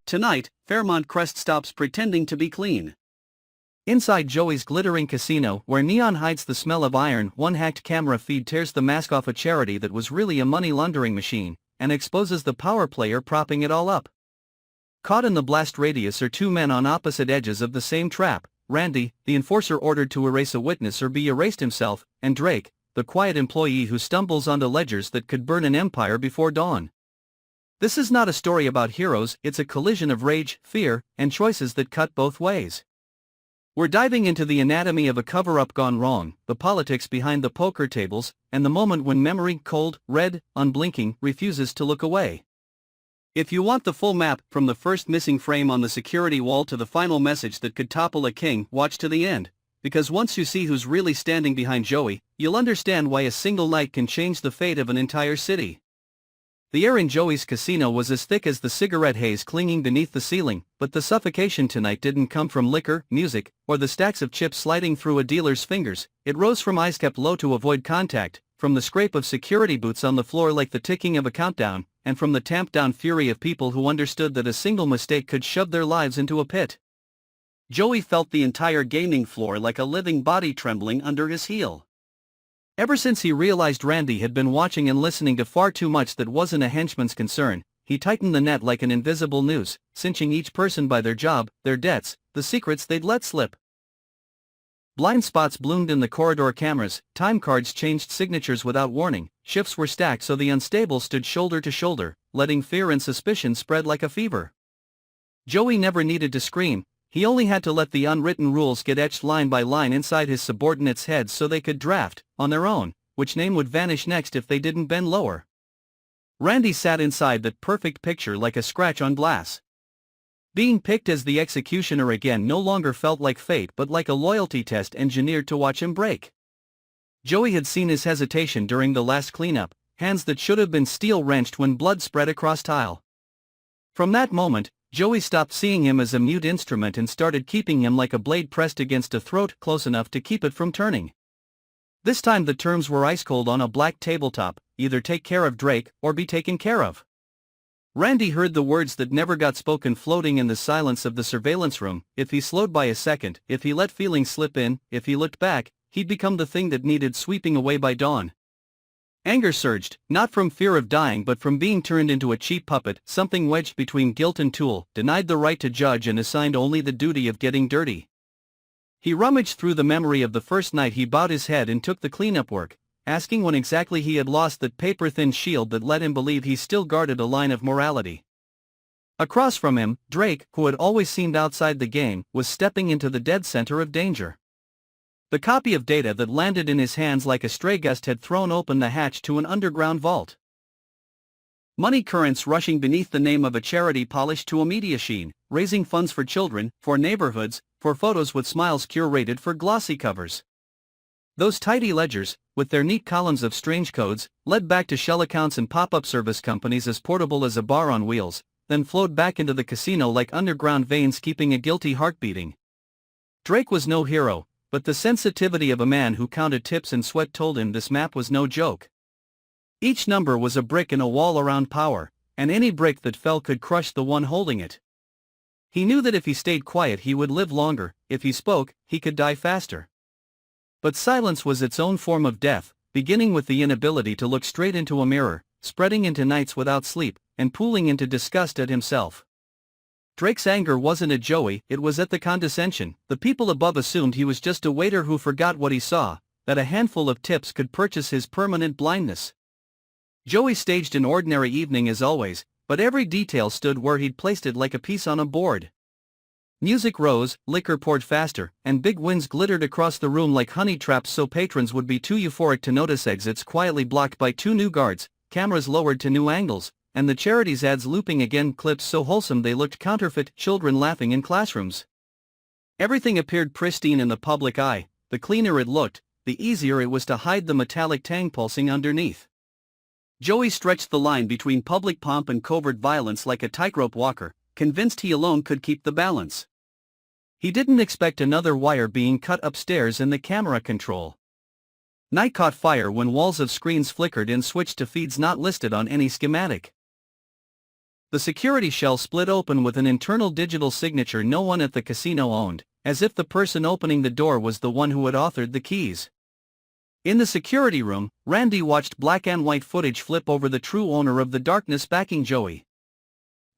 Tonight, Fairmont Crest stops pretending to be clean. Inside Joey's glittering casino, where neon hides the smell of iron, one hacked camera feed tears the mask off a charity that was really a money laundering machine, and exposes the power player propping it all up. Caught in the blast radius are two men on opposite edges of the same trap: Randy, the enforcer ordered to erase a witness or be erased himself, and Drake, the quiet employee who stumbles onto ledgers that could burn an empire before dawn. This is not a story about heroes, it's a collision of rage, fear, and choices that cut both ways. We're diving into the anatomy of a cover-up gone wrong, the politics behind the poker tables, and the moment when memory, cold, red, unblinking, refuses to look away. If you want the full map, from the first missing frame on the security wall to the final message that could topple a king, watch to the end. Because once you see who's really standing behind Joey, you'll understand why a single night can change the fate of an entire city. The air in Joey's casino was as thick as the cigarette haze clinging beneath the ceiling, but the suffocation tonight didn't come from liquor, music, or the stacks of chips sliding through a dealer's fingers. It rose from eyes kept low to avoid contact, from the scrape of security boots on the floor like the ticking of a countdown, and from the tamped-down fury of people who understood that a single mistake could shove their lives into a pit. Joey felt the entire gaming floor like a living body trembling under his heel. Ever since he realized Randy had been watching and listening to far too much that wasn't a henchman's concern, he tightened the net like an invisible noose, cinching each person by their job, their debts, the secrets they'd let slip. Blind spots bloomed in the corridor cameras, time cards changed signatures without warning, shifts were stacked so the unstable stood shoulder to shoulder, letting fear and suspicion spread like a fever. Joey never needed to scream. He only had to let the unwritten rules get etched line by line inside his subordinates' heads so they could draft, on their own, which name would vanish next if they didn't bend lower. Randy sat inside that perfect picture like a scratch on glass. Being picked as the executioner again no longer felt like fate but like a loyalty test engineered to watch him break. Joey had seen his hesitation during the last cleanup, hands that should have been steel-wrenched when blood spread across tile. From that moment, Joey stopped seeing him as a mute instrument and started keeping him like a blade pressed against a throat close enough to keep it from turning. This time the terms were ice-cold on a black tabletop: either take care of Drake or be taken care of. Randy heard the words that never got spoken floating in the silence of the surveillance room: if he slowed by a second, if he let feelings slip in, if he looked back, he'd become the thing that needed sweeping away by dawn. Anger surged, not from fear of dying but from being turned into a cheap puppet, something wedged between guilt and tool, denied the right to judge and assigned only the duty of getting dirty. He rummaged through the memory of the first night he bowed his head and took the cleanup work, asking when exactly he had lost that paper-thin shield that let him believe he still guarded a line of morality. Across from him, Drake, who had always seemed outside the game, was stepping into the dead center of danger. The copy of data that landed in his hands like a stray gust had thrown open the hatch to an underground vault. Money currents rushing beneath the name of a charity polished to a media sheen, raising funds for children, for neighborhoods, for photos with smiles curated for glossy covers. Those tidy ledgers, with their neat columns of strange codes, led back to shell accounts and pop-up service companies as portable as a bar on wheels, then flowed back into the casino like underground veins keeping a guilty heart beating. Drake was no hero, but the sensitivity of a man who counted tips and sweat told him this map was no joke. Each number was a brick in a wall around power, and any brick that fell could crush the one holding it. He knew that if he stayed quiet he would live longer, if he spoke, he could die faster. But silence was its own form of death, beginning with the inability to look straight into a mirror, spreading into nights without sleep, and pooling into disgust at himself. Drake's anger wasn't at Joey, it was at the condescension. The people above assumed he was just a waiter who forgot what he saw, that a handful of tips could purchase his permanent blindness. Joey staged an ordinary evening as always, but every detail stood where he'd placed it like a piece on a board. Music rose, liquor poured faster, and big winds glittered across the room like honey traps so patrons would be too euphoric to notice exits quietly blocked by two new guards, cameras lowered to new angles, and the charity's ads looping again, clips so wholesome they looked counterfeit, children laughing in classrooms. Everything appeared pristine in the public eye. The cleaner it looked, the easier it was to hide the metallic tang pulsing underneath. Joey stretched the line between public pomp and covert violence like a tightrope walker, convinced he alone could keep the balance. He didn't expect another wire being cut upstairs in the camera control. Night caught fire when walls of screens flickered and switched to feeds not listed on any schematic. The security shell split open with an internal digital signature no one at the casino owned, as if the person opening the door was the one who had authored the keys. In the security room, Randy watched black and white footage flip over the true owner of the darkness backing Joey.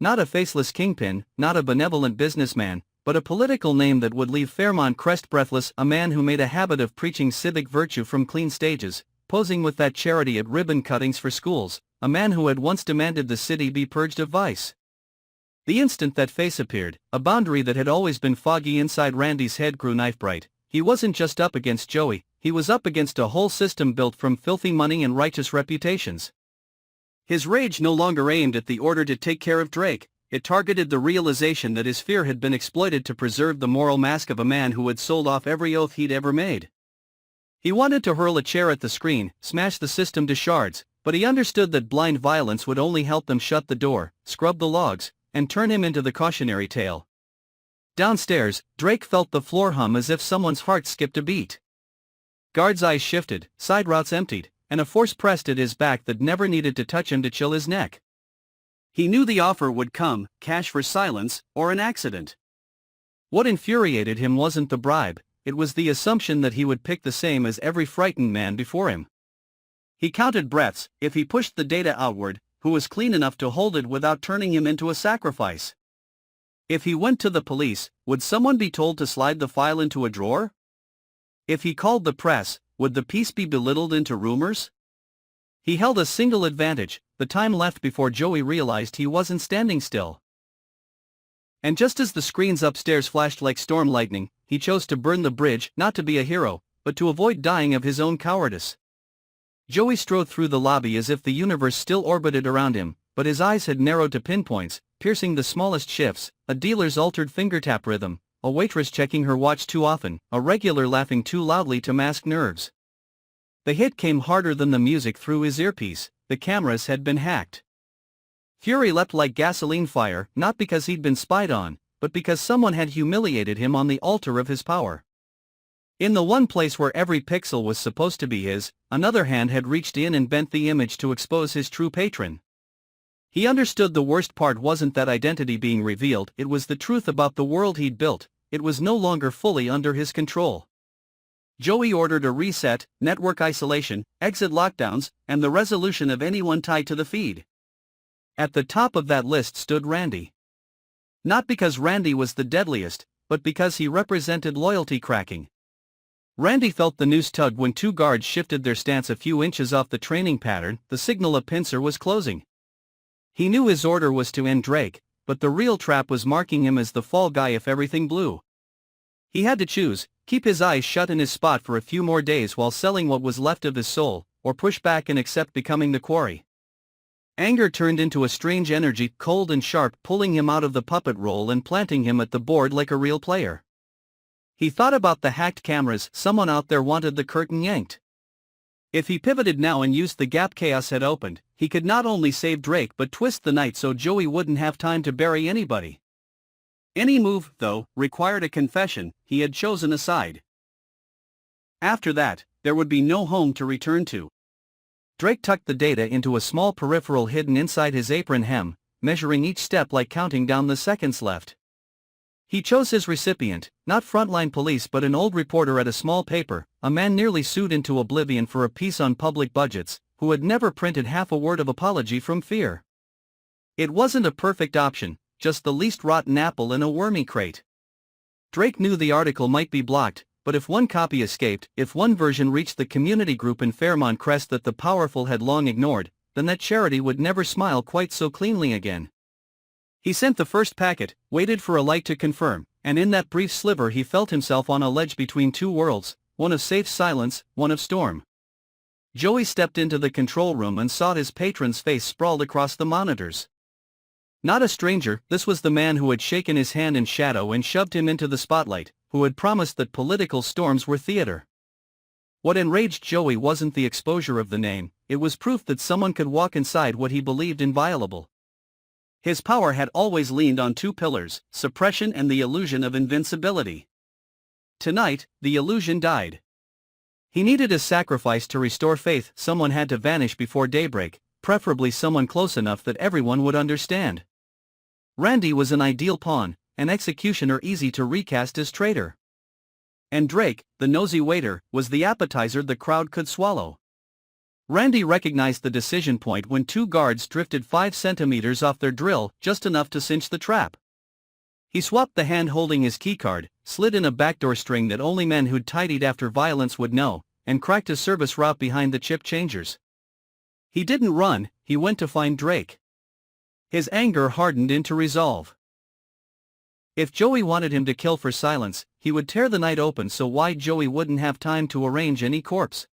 Not a faceless kingpin, not a benevolent businessman, but a political name that would leave Fairmont Crest breathless, a man who made a habit of preaching civic virtue from clean stages, posing with that charity at ribbon cuttings for schools, a man who had once demanded the city be purged of vice. The instant that face appeared, a boundary that had always been foggy inside Randy's head grew knife bright. He wasn't just up against Joey, he was up against a whole system built from filthy money and righteous reputations. His rage no longer aimed at the order to take care of Drake, it targeted the realization that his fear had been exploited to preserve the moral mask of a man who had sold off every oath he'd ever made. He wanted to hurl a chair at the screen, smash the system to shards, but he understood that blind violence would only help them shut the door, scrub the logs, and turn him into the cautionary tale. Downstairs, Drake felt the floor hum as if someone's heart skipped a beat. Guards' eyes shifted, side routes emptied, and a force pressed at his back that never needed to touch him to chill his neck. He knew the offer would come, cash for silence, or an accident. What infuriated him wasn't the bribe, it was the assumption that he would pick the same as every frightened man before him. He counted breaths. If he pushed the data outward, who was clean enough to hold it without turning him into a sacrifice? If he went to the police, would someone be told to slide the file into a drawer? If he called the press, would the piece be belittled into rumors? He held a single advantage, the time left before Joey realized he wasn't standing still. And just as the screens upstairs flashed like storm lightning, he chose to burn the bridge, not to be a hero, but to avoid dying of his own cowardice. Joey strode through the lobby as if the universe still orbited around him, but his eyes had narrowed to pinpoints, piercing the smallest shifts, a dealer's altered fingertap rhythm, a waitress checking her watch too often, a regular laughing too loudly to mask nerves. The hit came harder than the music through his earpiece, the cameras had been hacked. Fury leapt like gasoline fire, not because he'd been spied on, but because someone had humiliated him on the altar of his power. In the one place where every pixel was supposed to be his, another hand had reached in and bent the image to expose his true patron. He understood the worst part wasn't that identity being revealed, it was the truth about the world he'd built. It was no longer fully under his control. Joey ordered a reset, network isolation, exit lockdowns, and the resolution of anyone tied to the feed. At the top of that list stood Randy. Not because Randy was the deadliest, but because he represented loyalty cracking. Randy felt the noose tug when two guards shifted their stance a few inches off the training pattern, the signal a pincer was closing. He knew his order was to end Drake, but the real trap was marking him as the fall guy if everything blew. He had to choose, keep his eyes shut in his spot for a few more days while selling what was left of his soul, or push back and accept becoming the quarry. Anger turned into a strange energy, cold and sharp, pulling him out of the puppet role and planting him at the board like a real player. He thought about the hacked cameras, someone out there wanted the curtain yanked. If he pivoted now and used the gap chaos had opened, he could not only save Drake but twist the night so Joey wouldn't have time to bury anybody. Any move, though, required a confession. He had chosen a side. After that, there would be no home to return to. Drake tucked the data into a small peripheral hidden inside his apron hem, measuring each step like counting down the seconds left. He chose his recipient, not frontline police but an old reporter at a small paper, a man nearly sued into oblivion for a piece on public budgets, who had never printed half a word of apology from fear. It wasn't a perfect option, just the least rotten apple in a wormy crate. Drake knew the article might be blocked, but if one copy escaped, if one version reached the community group in Fairmont Crest that the powerful had long ignored, then that charity would never smile quite so cleanly again. He sent the first packet, waited for a light to confirm, and in that brief sliver he felt himself on a ledge between two worlds, one of safe silence, one of storm. Joey stepped into the control room and saw his patron's face sprawled across the monitors. Not a stranger, this was the man who had shaken his hand in shadow and shoved him into the spotlight, who had promised that political storms were theater. What enraged Joey wasn't the exposure of the name, it was proof that someone could walk inside what he believed inviolable. His power had always leaned on two pillars, suppression and the illusion of invincibility. Tonight, the illusion died. He needed a sacrifice to restore faith. Someone had to vanish before daybreak, preferably someone close enough that everyone would understand. Randy was an ideal pawn, an executioner easy to recast as traitor. And Drake, the nosy waiter, was the appetizer the crowd could swallow. Randy recognized the decision point when two guards drifted 5 centimeters off their drill, just enough to cinch the trap. He swapped the hand holding his keycard, slid in a backdoor string that only men who'd tidied after violence would know, and cracked a service route behind the chip changers. He didn't run, he went to find Drake. His anger hardened into resolve. If Joey wanted him to kill for silence, he would tear the night open so wide Joey wouldn't have time to arrange any corpse.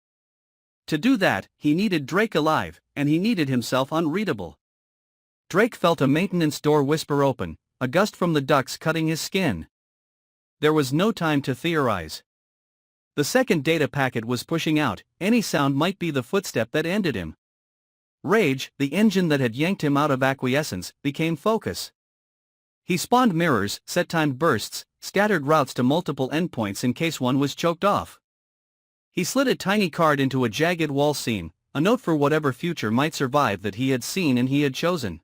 To do that, he needed Drake alive, and he needed himself unreadable. Drake felt a maintenance door whisper open, a gust from the ducts cutting his skin. There was no time to theorize. The second data packet was pushing out, any sound might be the footstep that ended him. Rage, the engine that had yanked him out of acquiescence, became focus. He spawned mirrors, set timed bursts, scattered routes to multiple endpoints in case one was choked off. He slid a tiny card into a jagged wall seam, a note for whatever future might survive that he had seen and he had chosen.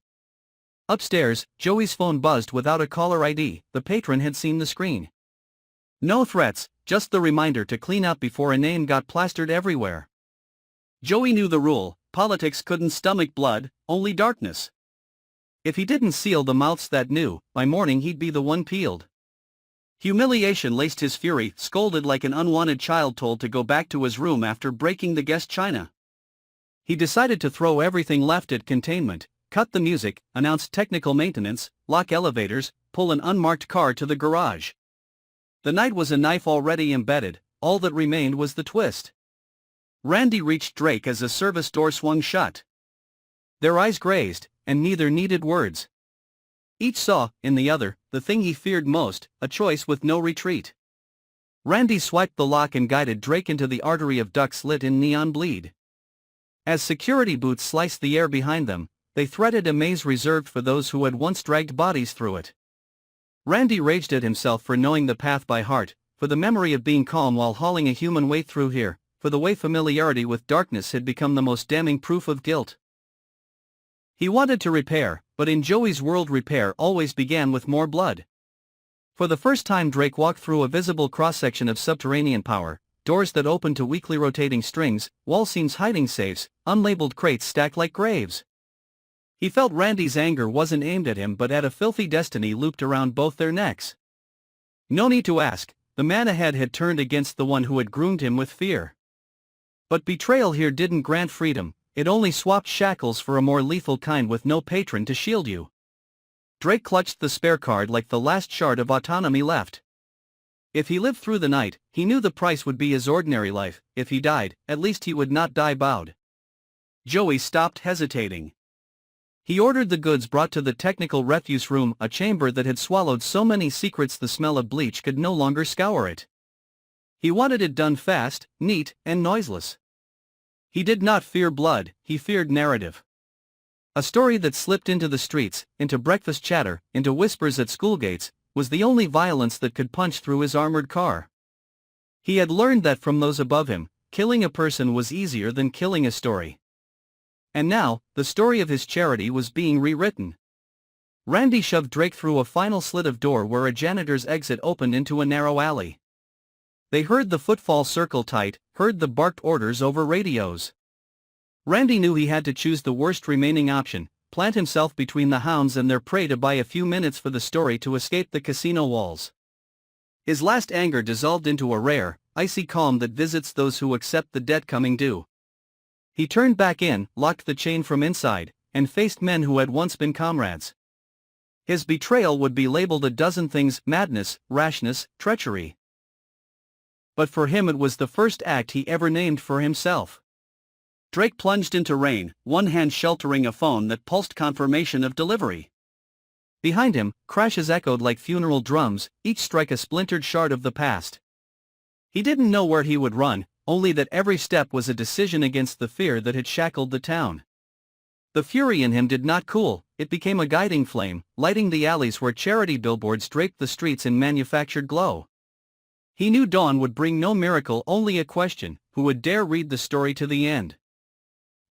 Upstairs, Joey's phone buzzed without a caller ID, the patron had seen the screen. No threats, just the reminder to clean up before a name got plastered everywhere. Joey knew the rule, politics couldn't stomach blood, only darkness. If he didn't seal the mouths that knew, by morning he'd be the one peeled. Humiliation laced his fury, scolded like an unwanted child told to go back to his room after breaking the guest china. He decided to throw everything left at containment, cut the music, announce technical maintenance, lock elevators, pull an unmarked car to the garage. The night was a knife already embedded, all that remained was the twist. Randy reached Drake as a service door swung shut. Their eyes grazed, and neither needed words. Each saw, in the other, the thing he feared most, a choice with no retreat. Randy swiped the lock and guided Drake into the artery of ducts lit in neon bleed. As security boots sliced the air behind them, they threaded a maze reserved for those who had once dragged bodies through it. Randy raged at himself for knowing the path by heart, for the memory of being calm while hauling a human way through here, for the way familiarity with darkness had become the most damning proof of guilt. He wanted to repair, but in Joey's world repair always began with more blood. For the first time Drake walked through a visible cross-section of subterranean power, doors that opened to weakly rotating strings, wall seams hiding safes, unlabeled crates stacked like graves. He felt Randy's anger wasn't aimed at him but at a filthy destiny looped around both their necks. No need to ask, the man ahead had turned against the one who had groomed him with fear. But betrayal here didn't grant freedom, it only swapped shackles for a more lethal kind with no patron to shield you. Drake clutched the spare card like the last shard of autonomy left. If he lived through the night, he knew the price would be his ordinary life, if he died, at least he would not die bowed. Joey stopped hesitating. He ordered the goods brought to the technical refuse room, a chamber that had swallowed so many secrets the smell of bleach could no longer scour it. He wanted it done fast, neat, and noiseless. He did not fear blood, he feared narrative. A story that slipped into the streets, into breakfast chatter, into whispers at school gates, was the only violence that could punch through his armored car. He had learned that from those above him, killing a person was easier than killing a story. And now, the story of his charity was being rewritten. Randy shoved Drake through a final slit of door where a janitor's exit opened into a narrow alley. They heard the footfall circle tight, heard the barked orders over radios. Randy knew he had to choose the worst remaining option, plant himself between the hounds and their prey to buy a few minutes for the story to escape the casino walls. His last anger dissolved into a rare, icy calm that visits those who accept the debt coming due. He turned back in, locked the chain from inside, and faced men who had once been comrades. His betrayal would be labeled a dozen things: madness, rashness, treachery. But for him it was the first act he ever named for himself. Drake plunged into rain, one hand sheltering a phone that pulsed confirmation of delivery. Behind him, crashes echoed like funeral drums, each strike a splintered shard of the past. He didn't know where he would run, only that every step was a decision against the fear that had shackled the town. The fury in him did not cool, it became a guiding flame, lighting the alleys where charity billboards draped the streets in manufactured glow. He knew dawn would bring no miracle, only a question: who would dare read the story to the end?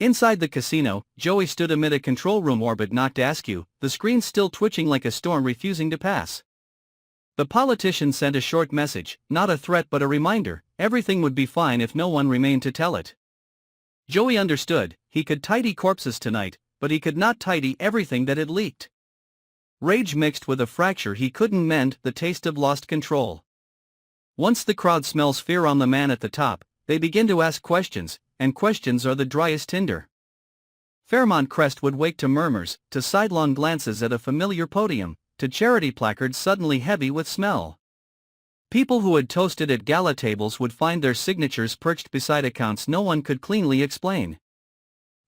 Inside the casino, Joey stood amid a control room orbit knocked askew, the screen still twitching like a storm refusing to pass. The politician sent a short message, not a threat but a reminder: everything would be fine if no one remained to tell it. Joey understood, he could tidy corpses tonight, but he could not tidy everything that had leaked. Rage mixed with a fracture he couldn't mend, the taste of lost control. Once the crowd smells fear on the man at the top, they begin to ask questions, and questions are the driest tinder. Fairmont Crest would wake to murmurs, to sidelong glances at a familiar podium, to charity placards suddenly heavy with smell. People who had toasted at gala tables would find their signatures perched beside accounts no one could cleanly explain.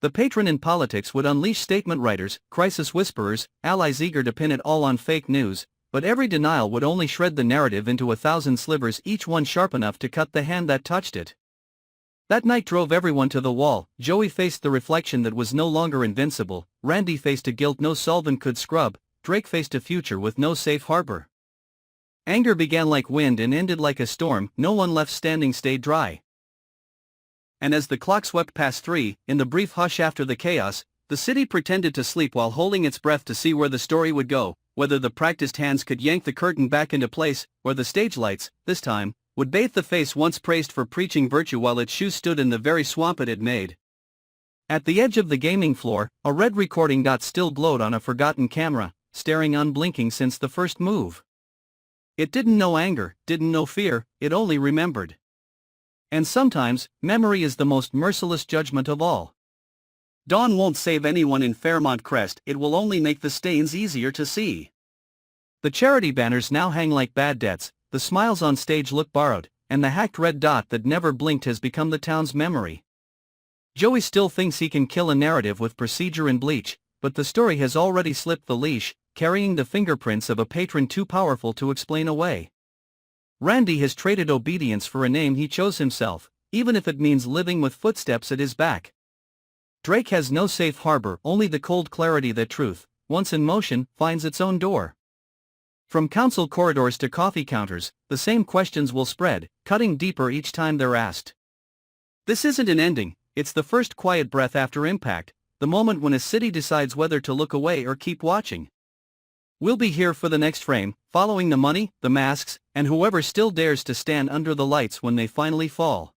The patron in politics would unleash statement writers, crisis whisperers, allies eager to pin it all on fake news, but every denial would only shred the narrative into 1,000 slivers, each one sharp enough to cut the hand that touched it. That night drove everyone to the wall. Joey faced the reflection that was no longer invincible, Randy faced a guilt no solvent could scrub, Drake faced a future with no safe harbor. Anger began like wind and ended like a storm, no one left standing stayed dry. And as the clock swept past 3, in the brief hush after the chaos, the city pretended to sleep while holding its breath to see where the story would go, whether the practiced hands could yank the curtain back into place, or the stage lights, this time, would bathe the face once praised for preaching virtue while its shoes stood in the very swamp it had made. At the edge of the gaming floor, a red recording dot still glowed on a forgotten camera, staring unblinking since the first move. It didn't know anger, didn't know fear, it only remembered. And sometimes, memory is the most merciless judgment of all. Dawn won't save anyone in Fairmont Crest, it will only make the stains easier to see. The charity banners now hang like bad debts, the smiles on stage look borrowed, and the hacked red dot that never blinked has become the town's memory. Joey still thinks he can kill a narrative with procedure and bleach, but the story has already slipped the leash, carrying the fingerprints of a patron too powerful to explain away. Randy has traded obedience for a name he chose himself, even if it means living with footsteps at his back. Drake has no safe harbor, only the cold clarity that truth, once in motion, finds its own door. From council corridors to coffee counters, the same questions will spread, cutting deeper each time they're asked. This isn't an ending, it's the first quiet breath after impact, the moment when a city decides whether to look away or keep watching. We'll be here for the next frame, following the money, the masks, and whoever still dares to stand under the lights when they finally fall.